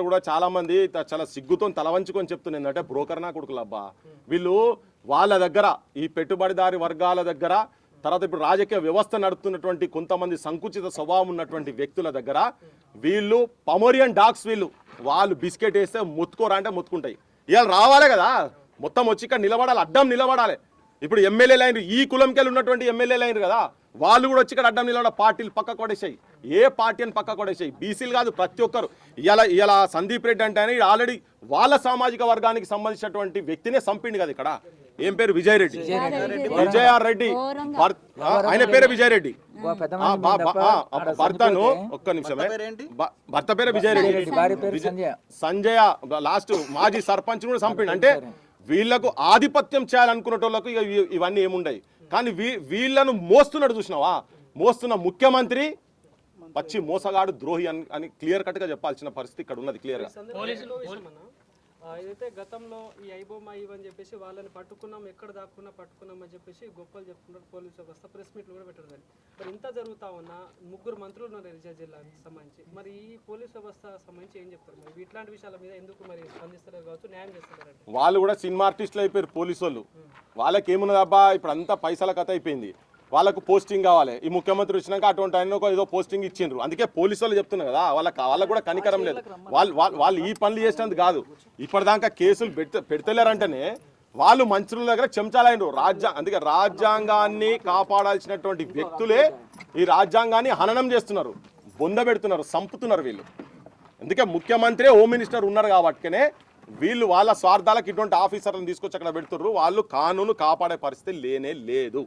కూడా చాలా మంది చాలా సిగ్గుతో తలవంచుకొని చెప్తున్నారు ఏంటంటే బ్రోకర్ నా కొడుకులు అబ్బా వీళ్ళు వాళ్ళ దగ్గర ఈ పెట్టుబడిదారి వర్గాల దగ్గర తర్వాత ఇప్పుడు రాజకీయ వ్యవస్థ నడుపుతున్నటువంటి కొంతమంది సంకుచిత స్వభావం ఉన్నటువంటి వ్యక్తుల దగ్గర వీళ్ళు పమోరియన్ డాగ్స్ వాళ్ళు బిస్కెట్ వేస్తే మొత్తుకోరా అంటే మొత్తుకుంటాయి. ఇవాళ రావాలి కదా మొత్తం వచ్చి ఇక్కడ నిలబడాలి, అడ్డం నిలబడాలి. ఇప్పుడు ఎమ్మెల్యేలు అయినరు, ఈ కులంకెళ్ళి ఉన్నటువంటి ఎమ్మెల్యేలు అయినరు కదా, వాళ్ళు కూడా వచ్చి ఇక్కడ అడ్డం నిలబడ పార్టీలు పక్క కొడేసాయి. ఏ పార్టీ అని పక్క కొడేసాయి, బీసీలు కాదు ప్రతి ఒక్కరు. ఇలా సందీప్ రెడ్డి అంటే ఆల్రెడీ వాళ్ళ సామాజిక వర్గానికి సంబంధించినటువంటి వ్యక్తినే చంపిండు కదా ఇక్కడ. ఏం పేరు? విజయరెడ్డి, విజయారెడ్డి. ఆయన పేరే విజయరెడ్డి. భర్తను ఒక్క నిమిషమే, భర్త పేరే విజయరెడ్డి. సంజయ లాస్ట్ మాజీ సర్పంచ్ కూడా చంపిండు. అంటే వీళ్లకు ఆధిపత్యం చేయాలనుకునేటోళ్లకు ఇవన్నీ ఏముండయి. కానీ వీళ్ళను మోస్తున్నాడు చూసినావా, మోస్తున్న ముఖ్యమంత్రి పచ్చి మోసగాడు, ద్రోహి అని క్లియర్ కట్ గా చెప్పాల్సిన పరిస్థితి ఇక్కడ ఉన్నది. క్లియర్ గా ఏదైతే గతంలో ఈ ఐబొమ్మ ఇవని చెప్పేసి వాళ్ళని పట్టుకున్నాం, ఎక్కడ దాక్కున్నా పట్టుకున్నాం అని చెప్పేసి గొప్పలు చెప్తున్నారు పోలీసు వ్యవస్థ. ప్రెస్ మీట్లు కూడా పెట్టారు. కానీ మరి ఇంత జరుగుతా ఉన్నా 3 మంత్రులు ఉన్నారు నిజాం జిల్లాకి సంబంధించి. మరి ఈ పోలీసు వ్యవస్థ సంబంధించి ఏం చెప్తారు? మరి ఇట్లాంటి విషయాల మీద ఎందుకు మరి స్పందిస్తారు కావచ్చు, న్యాయం చేస్తున్నారు? వాళ్ళు కూడా సినిమా ఆర్టిస్టులు అయిపోయారు పోలీసు వాళ్ళు. వాళ్ళకి ఏమున్నది అబ్బా, ఇప్పుడు అంతా పైసల కథ అయిపోయింది. వాళ్ళకు పోస్టింగ్ కావాలి. ఈ ముఖ్యమంత్రి వచ్చినాక అటువంటి ఆయన ఏదో పోస్టింగ్ ఇచ్చిండ్రు. అందుకే పోలీసు వాళ్ళు చెప్తున్నారు కదా, వాళ్ళకు కూడా కనికరం లేదు. వాళ్ళు ఈ పనులు చేసినందుకు కాదు, ఇప్పటిదాకా కేసులు పెడతలేరంటేనే వాళ్ళు మంత్రుల దగ్గర చెంచాలైనరు. అందుకే రాజ్యాంగాన్ని కాపాడాల్సినటువంటి వ్యక్తులే ఈ రాజ్యాంగాన్ని హననం చేస్తున్నారు, బొంద పెడుతున్నారు, సంపుతున్నారు వీళ్ళు. అందుకే ముఖ్యమంత్రి, హోమ్ మినిస్టర్ ఉన్నారు కాబట్టినే వీళ్ళు వాళ్ళ స్వార్థాలకు ఇటువంటి ఆఫీసర్లను తీసుకొచ్చి అక్కడ పెడుతున్నారు. వాళ్ళు కానూను కాపాడే పరిస్థితి లేనే లేదు.